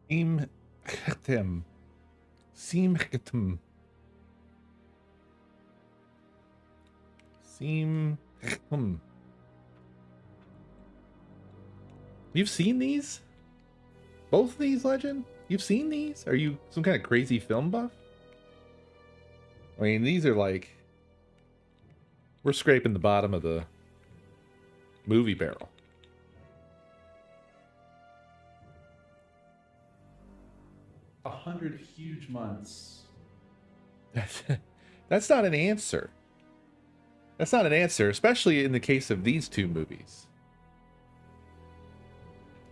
Seem Htem. Seem Htem. Seem Htem. You've seen these? Both of these, Legend? You've seen these? Are you some kind of crazy film buff? I mean, these are like... We're scraping the bottom of the movie barrel. $100 huge months. That's not an answer. That's not an answer, especially in the case of these two movies.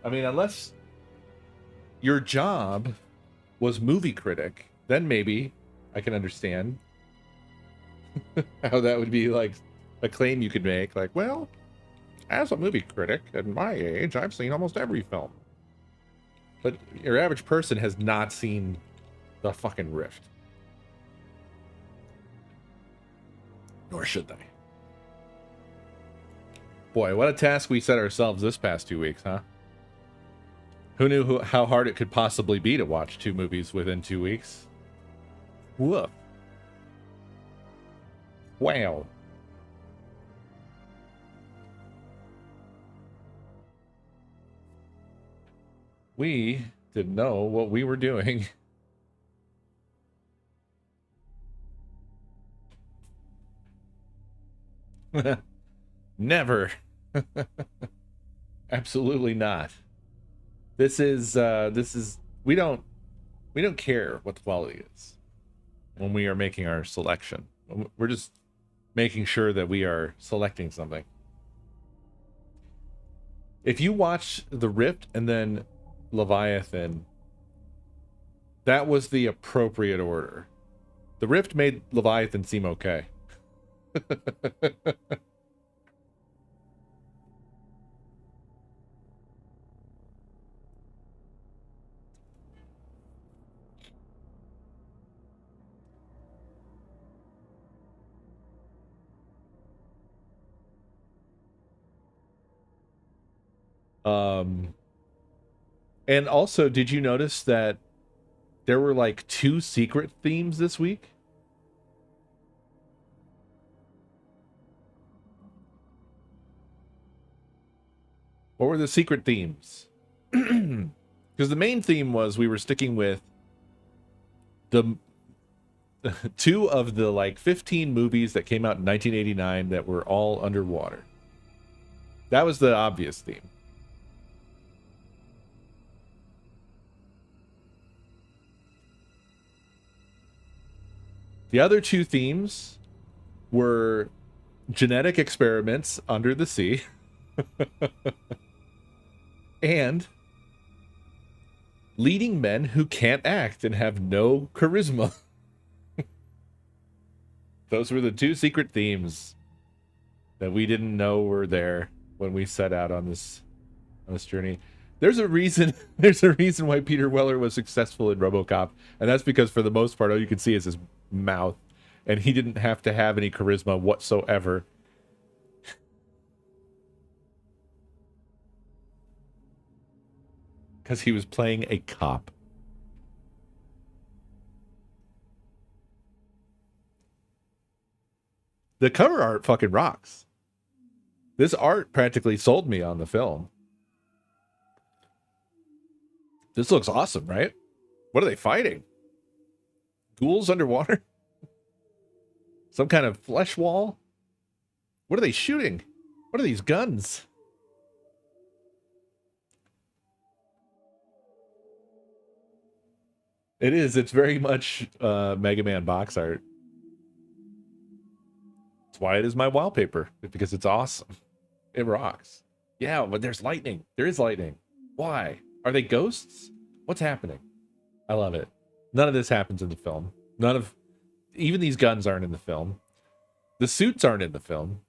I mean, unless your job was movie critic, then maybe I can understand how that would be like a claim you could make. Like, well, as a movie critic at my age, I've seen almost every film. But your average person has not seen the fucking Rift. Nor should they. Boy, what a task we set ourselves this past 2 weeks, huh? Who knew how hard it could possibly be to watch 2 movies within 2 weeks? Woof. Wow. We didn't know what we were doing. Never. Absolutely not. This is we don't care what the quality is when we are making our selection. We're just making sure that we are selecting something. If you watch The Rift and then Leviathan, that was the appropriate order. The Rift made Leviathan seem okay. And also, did you notice that there were like 2 secret themes this week? What were the secret themes? Because the main theme was we were sticking with the 2 of the like 15 movies that came out in 1989 that were all underwater. That was the obvious theme. The other 2 themes were genetic experiments under the sea and leading men who can't act and have no charisma. Those were the 2 secret themes that we didn't know were there when we set out on this journey. There's a reason why Peter Weller was successful in RoboCop, and that's because for the most part all you can see is his mouth, and he didn't have to have any charisma whatsoever. Because he was playing a cop. The cover art fucking rocks. This art practically sold me on the film. This looks awesome, right? What are they fighting? Ghouls underwater? Some kind of flesh wall? What are they shooting? What are these guns? It is. It's very much Mega Man box art. That's why it is my wallpaper. Because it's awesome. It rocks. Yeah, but there's lightning. There is lightning. Why? Are they ghosts? What's happening? I love it. None of this happens in the film. Even these guns aren't in the film. The suits aren't in the film.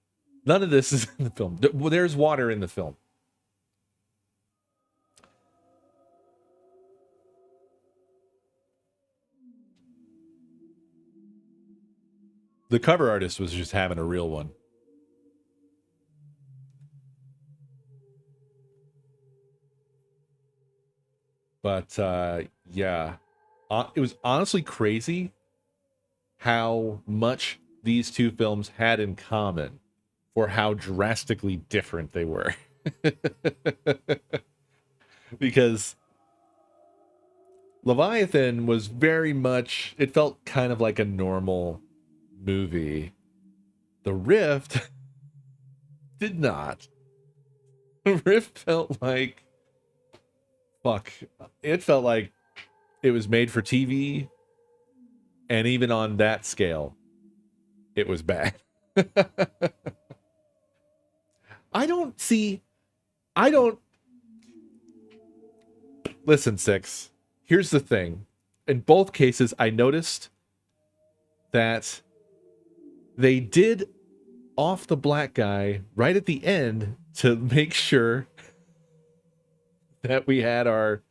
None of this is in the film. There's water in the film. The cover artist was just having a real one. But yeah, it was honestly crazy how much these two films had in common for how drastically different they were. Because Leviathan was very much, it felt kind of like a normal movie. The Rift did not. The Rift felt like, fuck. It felt like it was made for TV, and even on that scale, it was bad. I don't see, I don't, listen, Six. Here's the thing. In both cases, I noticed that they did off the black guy right at the end to make sure that we had our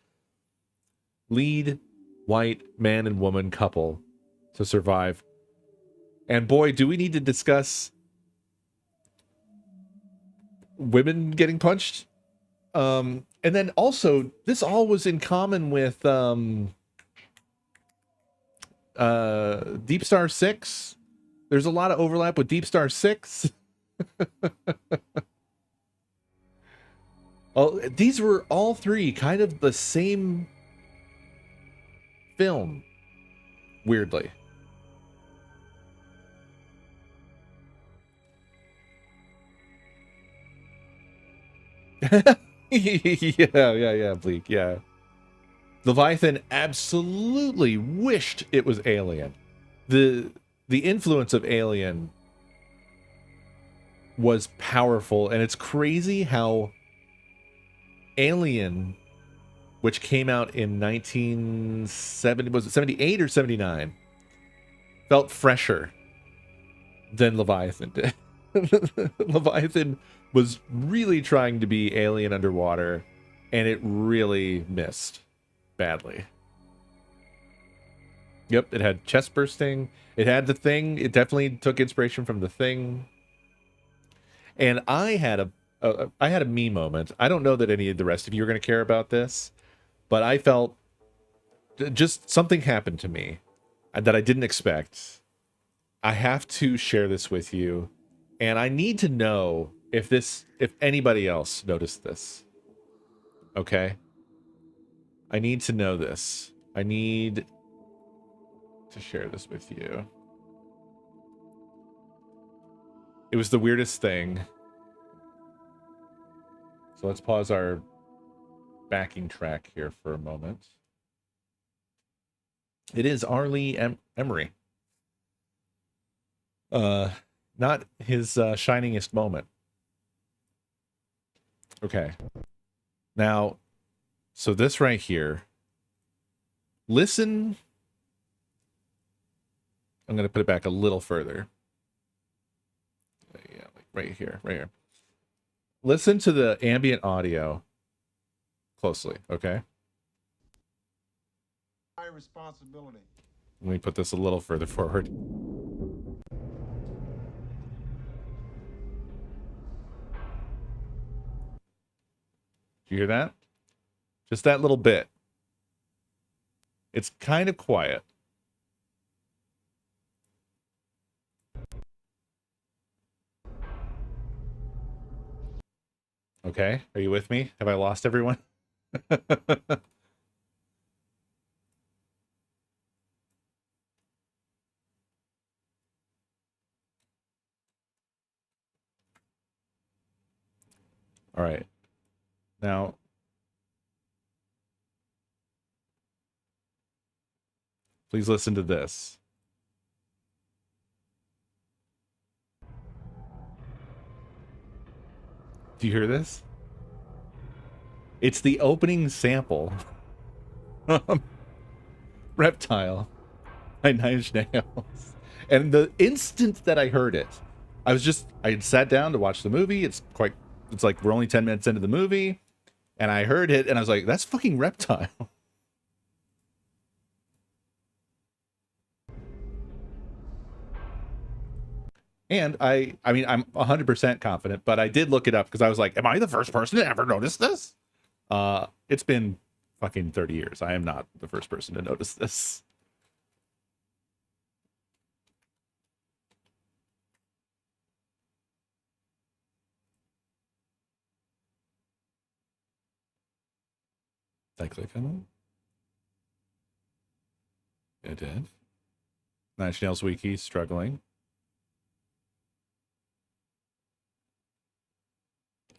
lead white man and woman couple to survive. And boy, do we need to discuss women getting punched. And then also, this all was in common with Deep Star 6. There's a lot of overlap with Deep Star 6. Oh, these were all three kind of the same film, weirdly. yeah, Bleak, yeah. Leviathan absolutely wished it was Alien. The influence of Alien was powerful, and it's crazy how Alien, which came out in 1970, was it 78 or 79, felt fresher than Leviathan did. Leviathan was really trying to be Alien underwater, and it really missed badly. Yep, it had chest bursting. It had The Thing. It definitely took inspiration from The Thing. And I had a me moment. I don't know that any of the rest of you are going to care about this, but I felt just something happened to me that I didn't expect. I have to share this with you, and I need to know if anybody else noticed this. Okay? I need to know this. I need to share this with you. It was the weirdest thing. So let's pause our backing track here for a moment. It is R. Lee Emery. Not his shiningest moment. Okay. Now, so this right here. Listen. I'm going to put it back a little further. Yeah, like right here. Listen to the ambient audio closely, okay? My responsibility. Let me put this a little further forward. Do you hear that? Just that little bit. It's kind of quiet. Okay, are you with me? Have I lost everyone? All right. Now, please listen to this. Do you hear this? It's the opening sample. Reptile by Nine Inch Nails. And the instant that I heard it, I had sat down to watch the movie. It's like we're only 10 minutes into the movie. And I heard it and I was like, that's fucking Reptile. And I mean, I'm 100% confident, but I did look it up because I was like, am I the first person to ever notice this? It's been fucking 30 years. I am not the first person to notice this. Did I click on it? It did. Nine Inch Nails Wiki struggling.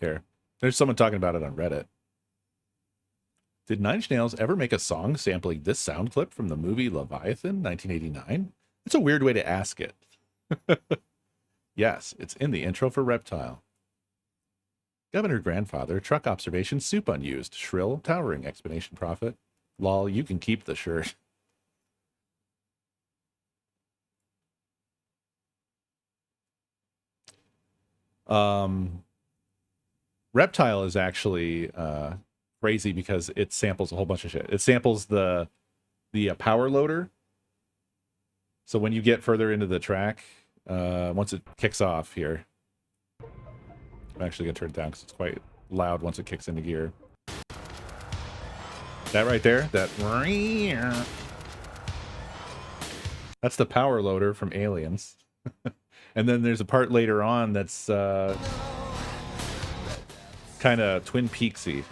Here. There's someone talking about it on Reddit. Did Nine Inch Nails ever make a song sampling this sound clip from the movie Leviathan, 1989? That's a weird way to ask it. Yes, it's in the intro for Reptile. Governor Grandfather, truck observation, soup unused, shrill, towering, explanation profit. Lol, you can keep the shirt. Reptile is actually crazy because it samples a whole bunch of shit. It samples the power loader. So when you get further into the track, once it kicks off here, I'm actually gonna turn it down because it's quite loud once it kicks into gear. That right there, that's the power loader from Aliens. And then there's a part later on that's kind of Twin Peaksy.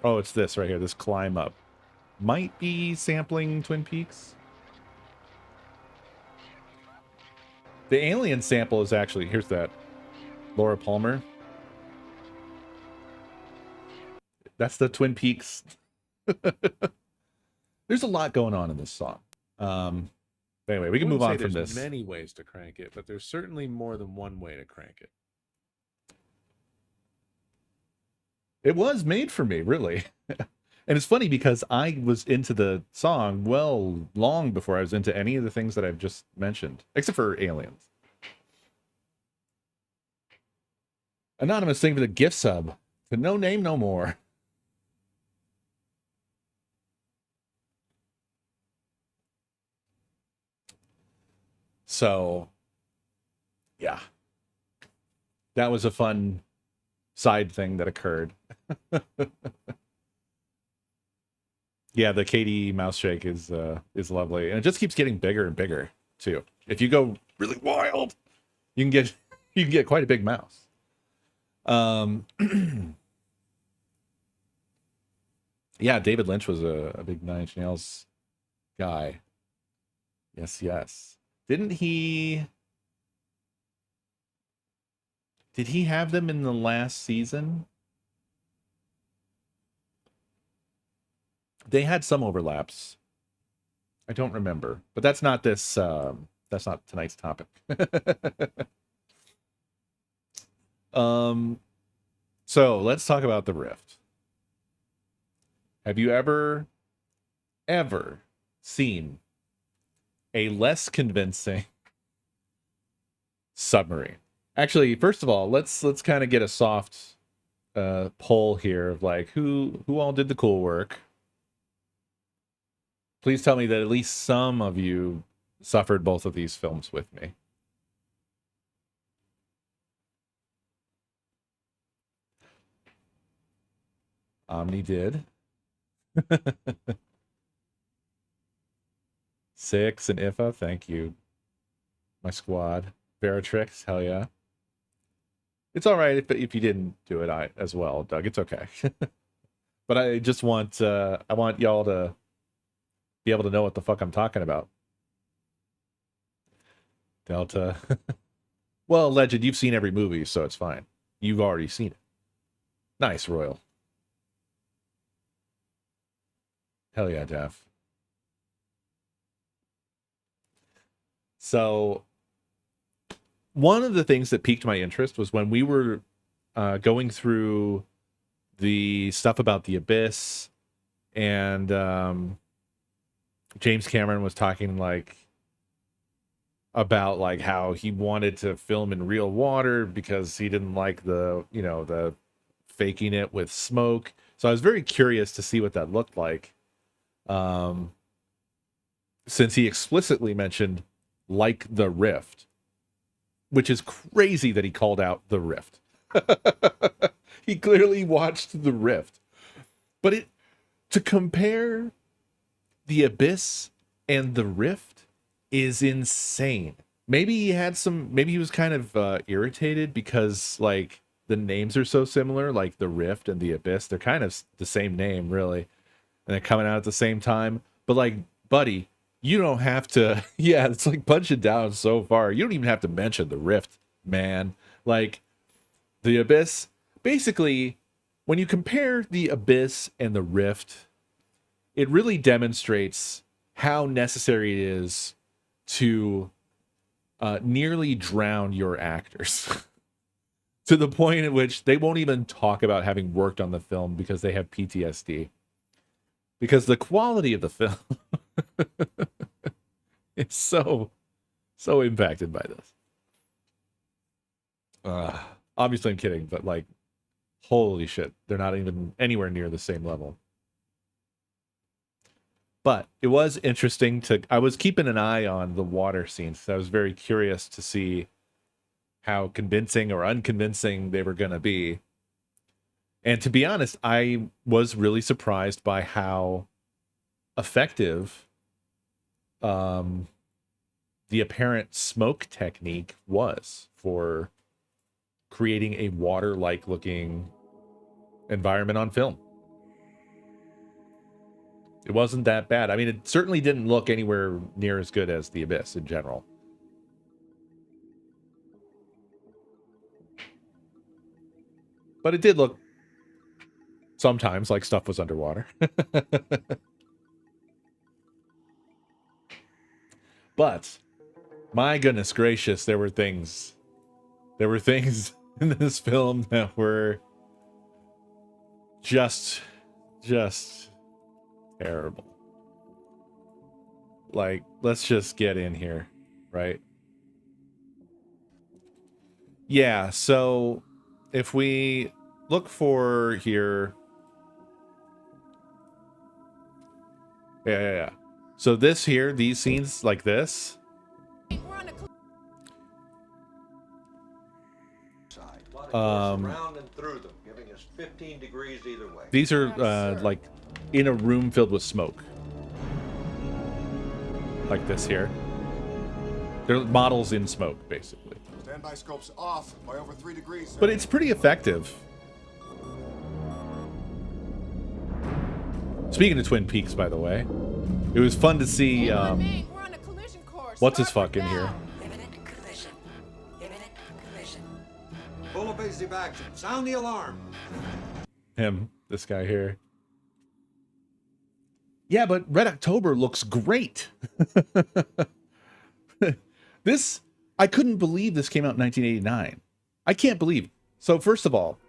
Oh, it's this right here, this climb up. Might be sampling Twin Peaks. The Alien sample is actually, here's that, Laura Palmer. That's the Twin Peaks. There's a lot going on in this song. Anyway, we can move on from this. There's many ways to crank it, but there's certainly more than one way to crank it. It was made for me, really. And it's funny because I was into the song long before I was into any of the things that I've just mentioned, except for Aliens. Anonymous, thank you for the gift sub. To No Name No More. So, yeah. That was a fun side thing that occurred. Yeah, the Katie mouse shake is lovely, and it just keeps getting bigger and bigger too. If you go really wild, you can get quite a big mouse. Yeah, David Lynch was a big Nine Inch Nails guy. Yes. Did he have them in the last season? They had some overlaps. I don't remember, but that's not this. That's not tonight's topic. So let's talk about the Rift. Have you ever seen a less convincing submarine? Actually, first of all, let's kind of get a soft poll here of like who all did the cool work. Please tell me that at least some of you suffered both of these films with me. Omni did. 6 and IFA, thank you. My squad. Veratrix, hell yeah. It's all right if you didn't do it as well, Doug. It's okay. But I just want I want y'all to be able to know what the fuck I'm talking about. Delta. Well, Legend, you've seen every movie, so it's fine. You've already seen it. Nice, Royal. Hell yeah, Jeff. So, one of the things that piqued my interest was when we were going through the stuff about the Abyss, and James Cameron was talking about how he wanted to film in real water because he didn't like the faking it with smoke. So I was very curious to see what that looked like. Since he explicitly mentioned like the Rift, which is crazy that he called out the Rift. He clearly watched The Rift. But to compare The Abyss and The Rift is insane. Maybe he was kind of irritated because like the names are so similar, like The Rift and The Abyss. They're kind of the same name, really. And they're coming out at the same time. But like, buddy, you don't have to, yeah, it's like punching down so far. You don't even have to mention The Rift, man. Like, The Abyss, basically, when you compare The Abyss and The Rift, it really demonstrates how necessary it is to nearly drown your actors to the point at which they won't even talk about having worked on the film because they have PTSD. Because the quality of the film is so impacted by this. Obviously, I'm kidding, but like, holy shit, they're not even anywhere near the same level. But it was interesting I was keeping an eye on the water scenes. So I was very curious to see how convincing or unconvincing they were going to be. And to be honest, I was really surprised by how effective the apparent smoke technique was for creating a water-like looking environment on film. It wasn't that bad. I mean, it certainly didn't look anywhere near as good as The Abyss in general. But it did look sometimes like stuff was underwater. But my goodness gracious, there were things in this film that were just terrible. Like, let's just get in here, right? Yeah, so if we look for here, yeah. So this here, these scenes like this, around and through them, giving us 15 degrees either way. these are like in a room filled with smoke, like this here. They're models in smoke, basically. Standby scopes off by over 3 degrees. Sir. But it's pretty effective. Speaking of Twin Peaks, by the way, it was fun to see what's his fuck in here. Imminent collision. Imminent collision. Full evasive action. Sound the alarm. Him, this guy here. Yeah, but Red October looks great. This, I couldn't believe this came out in 1989. I can't believe. So first of all,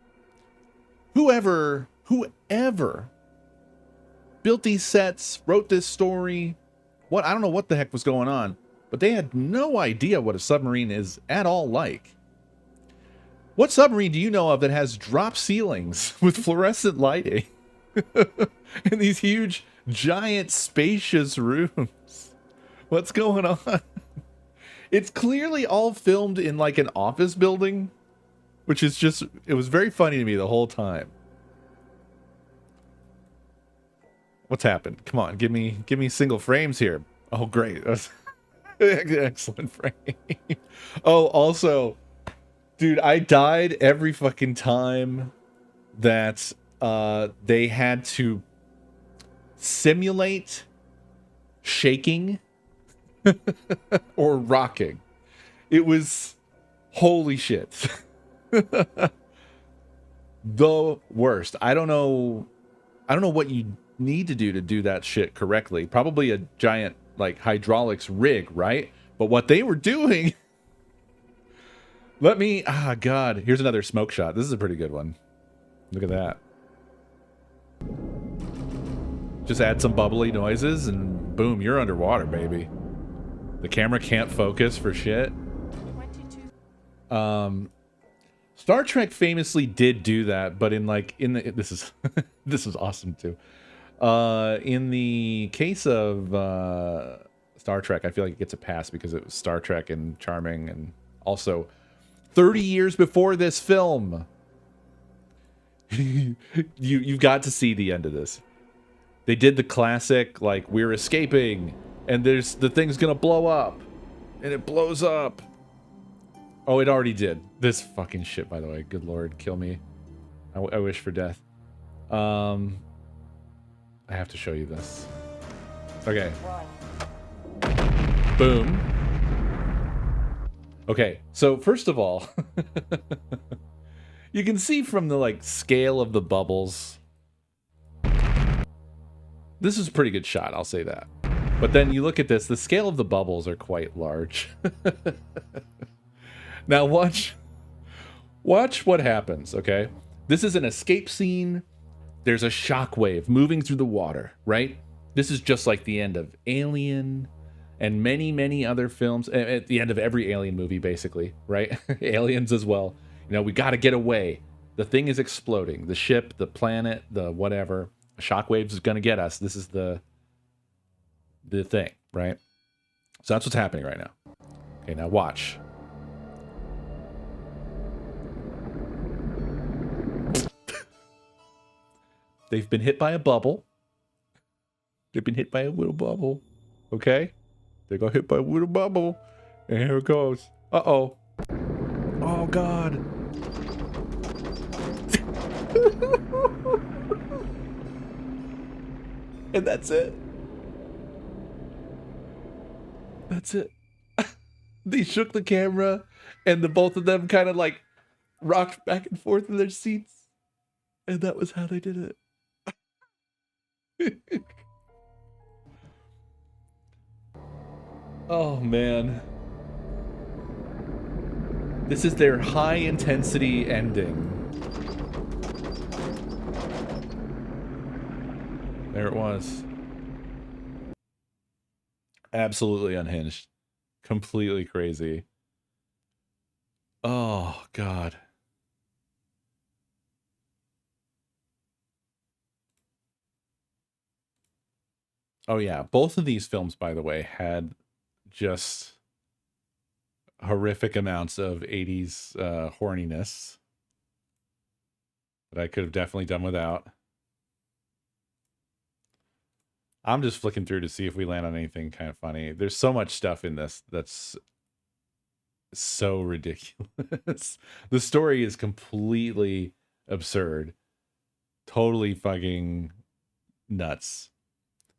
whoever built these sets, wrote this story, I don't know what the heck was going on, but they had no idea what a submarine is at all like. What submarine do you know of that has drop ceilings with fluorescent lighting in these huge, giant, spacious rooms? What's going on? It's clearly all filmed in like an office building, which is just, it was very funny to me the whole time. What's happened? Come on, give me single frames here. Oh, great. That's excellent frame. Oh, also, dude, I died every fucking time that they had to simulate shaking or rocking. It was holy shit. The worst. I don't know what you need to do that shit correctly. Probably a giant like hydraulics rig, right? But what they were doing, God, here's another smoke shot. This is a pretty good one. Look at that. Just add some bubbly noises and boom, you're underwater, baby. The camera can't focus for shit. Star Trek famously did do that, but this is this is awesome too. In the case of Star Trek, I feel like it gets a pass because it was Star Trek and charming, and also 30 years before this film. You've got to see the end of this. They did the classic, like, we're escaping, and the thing's gonna blow up, and it blows up. Oh, it already did. This fucking shit, by the way. Good lord, kill me. I wish for death. I have to show you this. Okay. Boom. Okay, so first of all, you can see from the, like, scale of the bubbles. This is a pretty good shot, I'll say that. But then you look at this, the scale of the bubbles are quite large. Now watch what happens, okay? This is an escape scene. There's a shockwave moving through the water, right? This is just like the end of Alien and many, many other films. At the end of every Alien movie, basically, right? Aliens as well. You know, we got to get away. The thing is exploding. The ship, the planet, the whatever. A shockwave is going to get us. This is the thing, right? So that's what's happening right now. Okay, now watch. They've been hit by a bubble. They've been hit by a little bubble. Okay? They got hit by a little bubble. And here it goes. Uh-oh. Oh, God. And that's it. That's it. They shook the camera, and the both of them kind of like rocked back and forth in their seats. And that was how they did it. Oh, man. This is their high intensity ending. There it was. Absolutely unhinged. Completely crazy. Oh, God. Oh, yeah. Both of these films, by the way, had just horrific amounts of 80s horniness that I could have definitely done without. I'm just flicking through to see if we land on anything kind of funny. There's so much stuff in this that's so ridiculous. The story is completely absurd. Totally fucking nuts.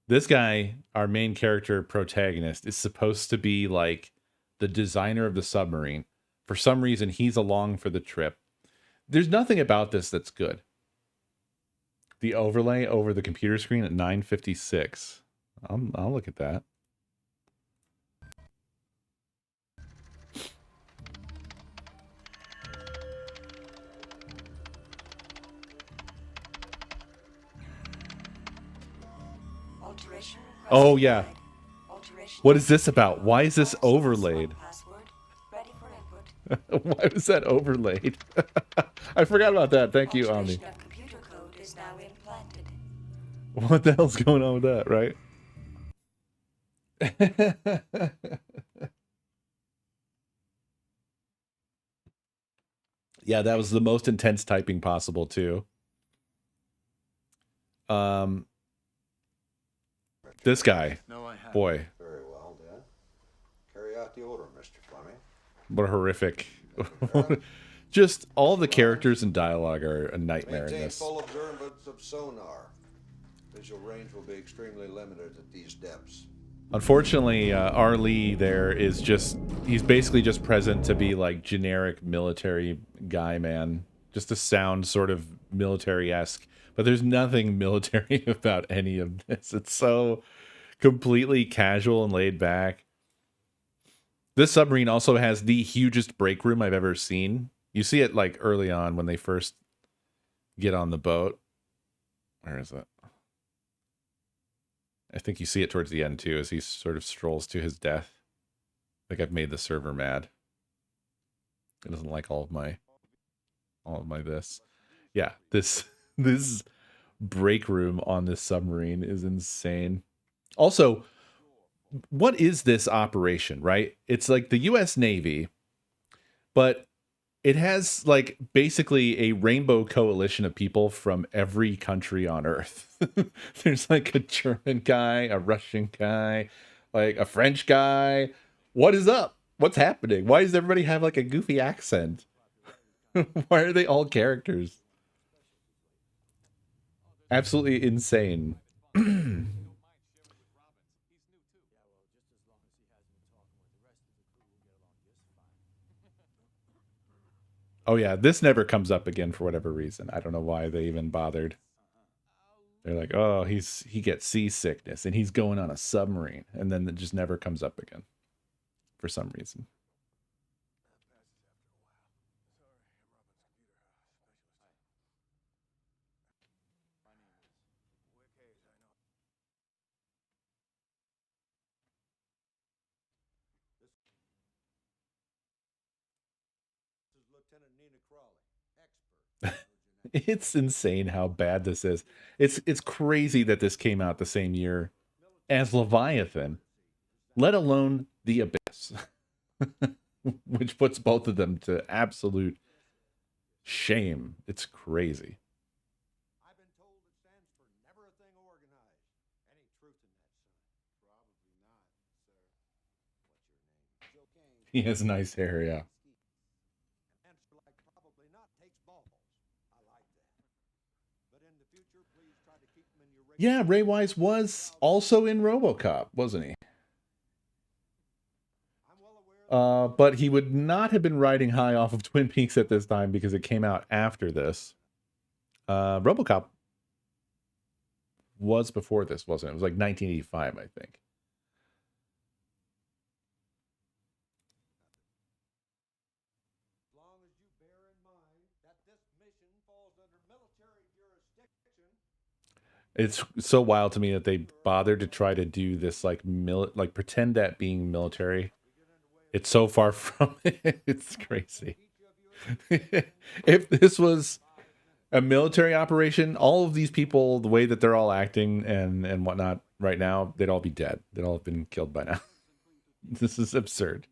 This guy, our main character protagonist, is supposed to be like the designer of the submarine. For some reason, he's along for the trip. There's nothing about this that's good. The overlay over the computer screen at 956. I'll look at that. Oh, yeah. What is this about? Why is this overlaid? Why was that overlaid? I forgot about that. Thank you, Omni. What the hell's going on with that, right? Yeah, that was the most intense typing possible, too. This guy, boy. Very well, Dad. Carry out the order, Mr. Fleming. What a horrific. Just all the characters and dialogue are a nightmare in Maintain this. full observance of sonar. Visual range will be extremely limited at these depths. Unfortunately, R. Lee there is just, he's basically just present to be like generic military guy, man. Just to sound sort of military-esque. But there's nothing military about any of this. It's so completely casual and laid back. This submarine also has the hugest break room I've ever seen. You see it like early on when they first get on the boat. Where is it? I think you see it towards the end too, as he sort of strolls to his death. I think I've made the server mad. It doesn't like all of my this. Yeah, this break room on this submarine is insane. Also, what is this operation, right? It's like the US Navy, but it has like basically a rainbow coalition of people from every country on Earth. There's like a German guy, a Russian guy, like a French guy. What is up? What's happening? Why does everybody have like a goofy accent? Why are they all characters? Absolutely insane. Oh yeah, this never comes up again for whatever reason. I don't know why they even bothered. They're like, oh, he gets seasickness and he's going on a submarine, and then it just never comes up again for some reason. It's insane how bad this is. It's crazy that this came out the same year as Leviathan, let alone The Abyss, which puts both of them to absolute shame. It's crazy. I've been told it stands for never a thing organized. Any truth in that, son? Probably not, sir. What's your name? Joe Kane. He has nice hair, yeah. An answer like probably not takes balls. I like that. But in the future, please try to keep them in your Yeah, Ray Wise was also in RoboCop, wasn't he? But he would not have been riding high off of Twin Peaks at this time because it came out after this. RoboCop was before this, wasn't it? It was like 1985, I think. As long as you bear in mind that this mission falls under military jurisdiction. It's so wild to me that they bothered to try to do this like pretend that being military. It's so far from it. It's crazy. If this was a military operation, all of these people, the way that they're all acting and whatnot right now, they'd all be dead. They'd all have been killed by now. This is absurd.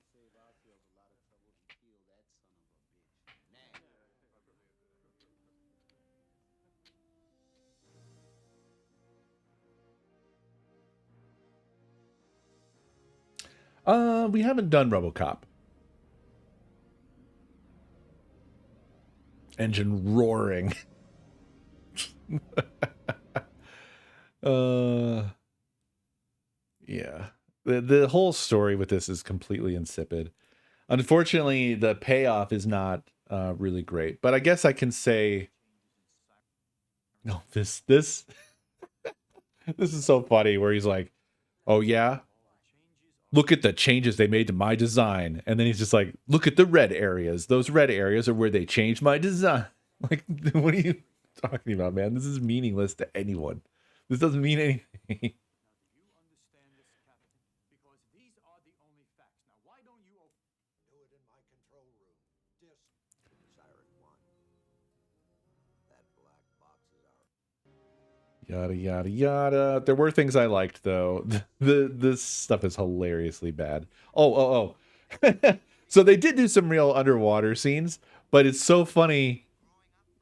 We haven't done RoboCop. Engine roaring. Yeah. The whole story with this is completely insipid. Unfortunately, the payoff is not really great. But I guess I can say, no, this this is so funny. Where he's like, "Oh yeah, look at the changes they made to my design," and then he's just like, "Look at the red areas. Those red areas are where they changed my design." Like, what are you talking about, man? This is meaningless to anyone. This doesn't mean anything. Yada yada yada. There were things I liked though. This stuff is hilariously bad. Oh. So they did do some real underwater scenes, but it's so funny.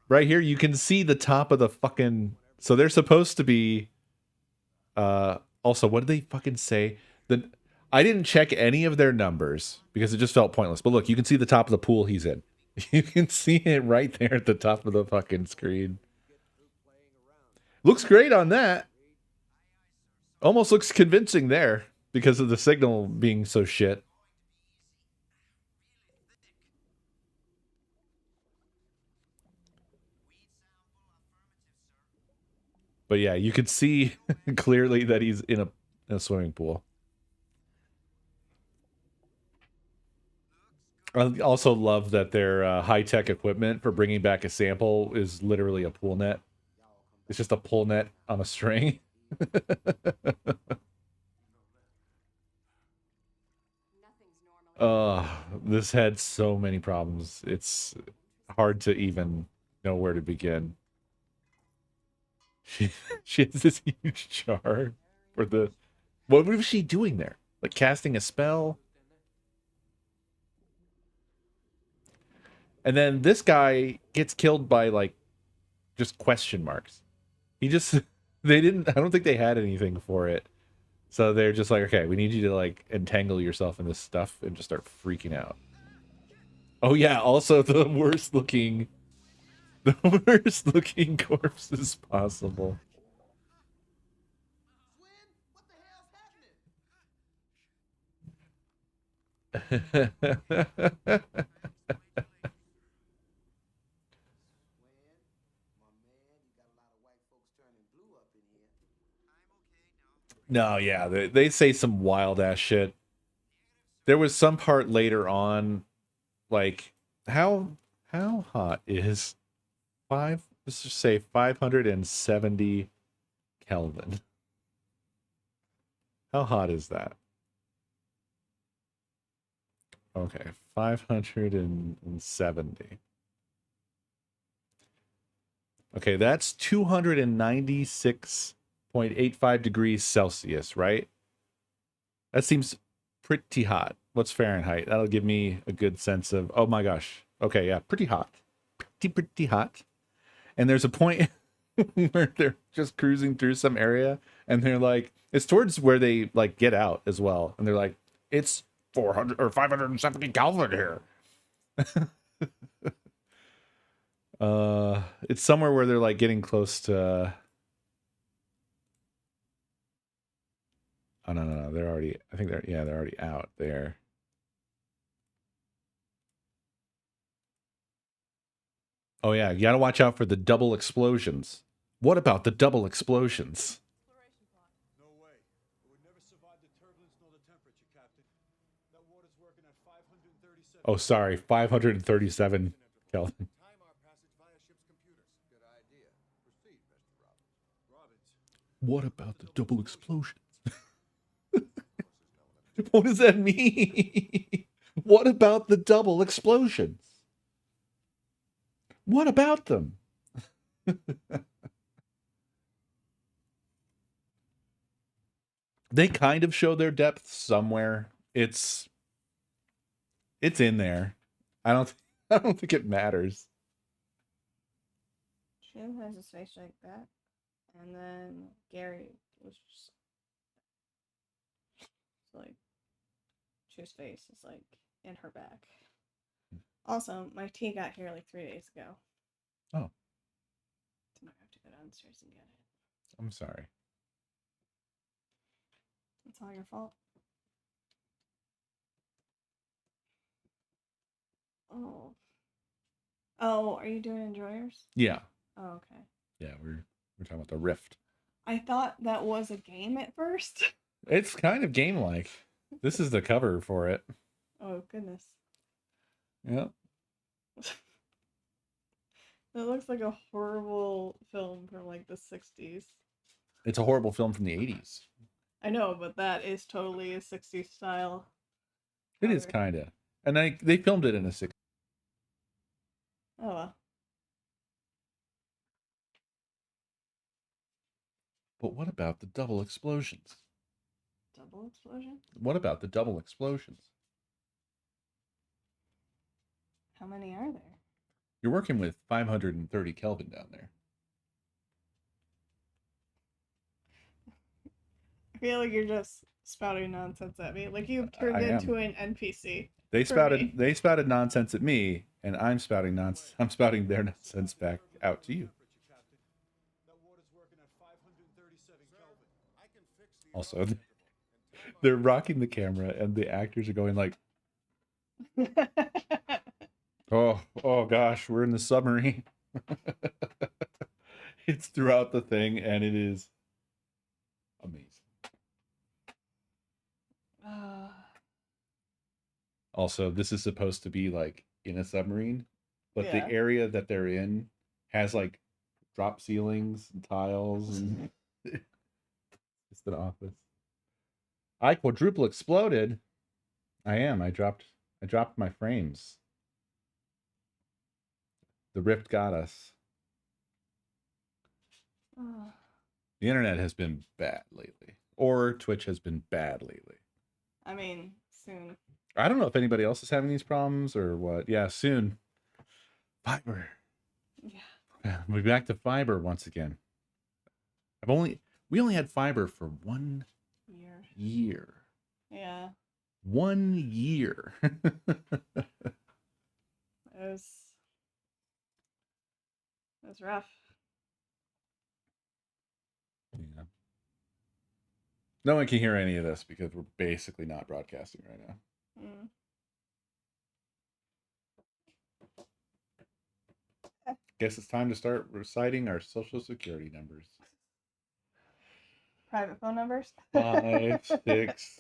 Right here, you can see the top of the fucking. So they're supposed to be. Also, what did they fucking say? I didn't check any of their numbers because it just felt pointless. But look, you can see the top of the pool he's in. You can see it right there at the top of the fucking screen. Looks great on that. Almost looks convincing there because of the signal being so shit. But yeah, you could see clearly that he's in a swimming pool. I also love that their high-tech equipment for bringing back a sample is literally a pool net. It's just a pull net on a string. This had so many problems. It's hard to even know where to begin. She has this huge jar for the... What was she doing there? Like casting a spell? And then this guy gets killed by like just question marks. He just they didn't. I don't think they had anything for it. So they're just like, okay, we need you to like entangle yourself in this stuff and just start freaking out. Oh yeah, also the worst looking corpses possible. No, yeah, they say some wild ass shit. There was some part later on, like how hot is let's just say 570 Kelvin. How hot is that? Okay, 570. Okay, that's 296.85 degrees Celsius, right? That seems pretty hot. What's Fahrenheit? That'll give me a good sense of, oh my gosh. Okay, yeah, pretty hot. Pretty hot. And there's a point where they're just cruising through some area and they're like, it's towards where they like get out as well. And they're like, it's 400 or 570 Kelvin here. It's somewhere where they're like getting close to oh no, they're already they're already out there. Oh yeah, you gotta watch out for the double explosions. What about the double explosions? No way. It would never survive the turbulence nor the temperature, Captain. That water's working at 537. Oh sorry, 537 Kelvin. Time our passage via ship's computers. Good idea. Proceed, Mr. Robbins. What about the double explosions? What does that mean? What about the double explosions? What about them? They kind of show their depth somewhere. It's in there. I don't think it matters. Jim has his face like that, and then Gary was just like, Chu's face is like in her back. Also, my tea got here like 3 days ago. Oh. So I have to go downstairs and get it. I'm sorry. It's all your fault. Oh. Oh, are you doing enjoyers? Yeah. Oh, okay. Yeah, we're talking about the Rift. I thought that was a game at first. It's kind of game-like. This is the cover for it. Oh, goodness. Yeah. That looks like a horrible film from like the 60s. It's a horrible film from the 80s. I know, but that is totally a 60s style. It is cover. kind of. And they filmed it in a 60s. Oh, well. But what about the double explosions? Double explosion? What about the double explosions? How many are there? You're working with 530 Kelvin down there. I feel like you're just spouting nonsense at me. Like you've turned I am. into an NPC. They For spouted me. they spouted nonsense at me, and I'm spouting their nonsense back out to you. That water's working at 537 Kelvin. I can fix the Also, they're rocking the camera, and the actors are going like, oh gosh, we're in the submarine. It's throughout the thing, and it is amazing. Also, this is supposed to be like in a submarine, but Yeah. the area that they're in has like drop ceilings and tiles, and it's an office. I quadruple exploded. I am. I dropped my frames. The Rift got us. The internet has been bad lately, or Twitch has been bad lately. I mean, soon. I don't know if anybody else is having these problems or what. Yeah, soon. Fiber. Yeah. Yeah, we're back to fiber once again. We only had fiber for 1 year. Yeah. 1 year. It was rough. Yeah. No one can hear any of this because we're basically not broadcasting right now. Mm. Guess it's time to start reciting our social security numbers. Private phone numbers? 5, 6,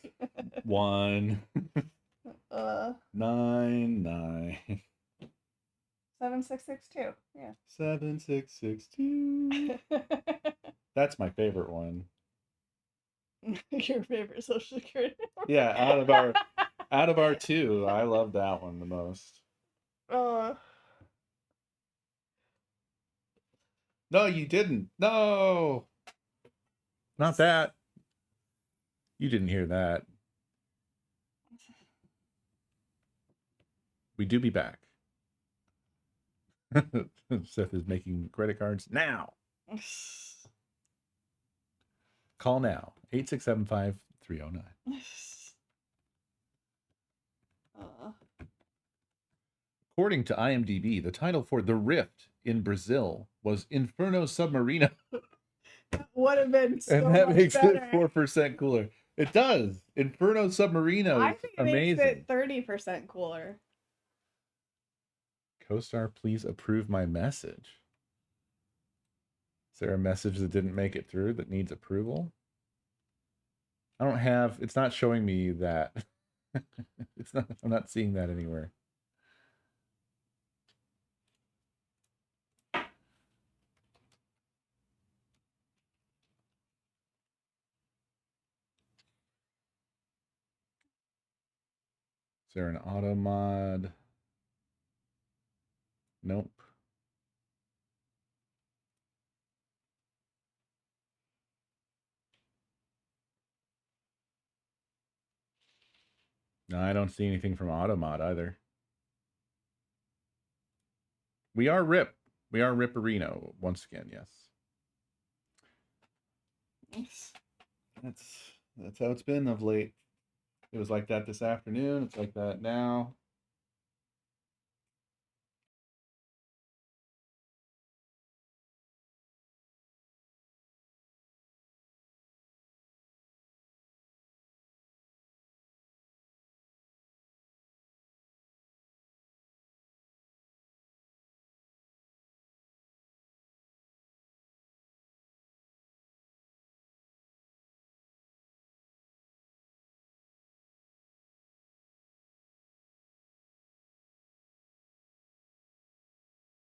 1, 9, 9, 7662. Yeah. 7, 6, 6, 2. That's my favorite one. Your favorite social security number? Yeah, out of our two, I love that one the most. No, you didn't. No. Not that. You didn't hear that. We do be back. Seth is making credit cards now. Call now. 8675309. According to IMDb, the title for The Rift in Brazil was Inferno Submarino. Would have been so And that much makes better. it 4% cooler. It does. Inferno Submarino I is think it amazing. makes it 30% cooler. Coestar, please approve my message. Is there a message that didn't make it through that needs approval? I don't have, it's not showing me that. I'm not seeing that anywhere. Is there an auto mod? Nope. No, I don't see anything from Automod either. We are Rip. We are Ripperino once again, yes. That's how it's been of late. It was like that this afternoon. It's like that now.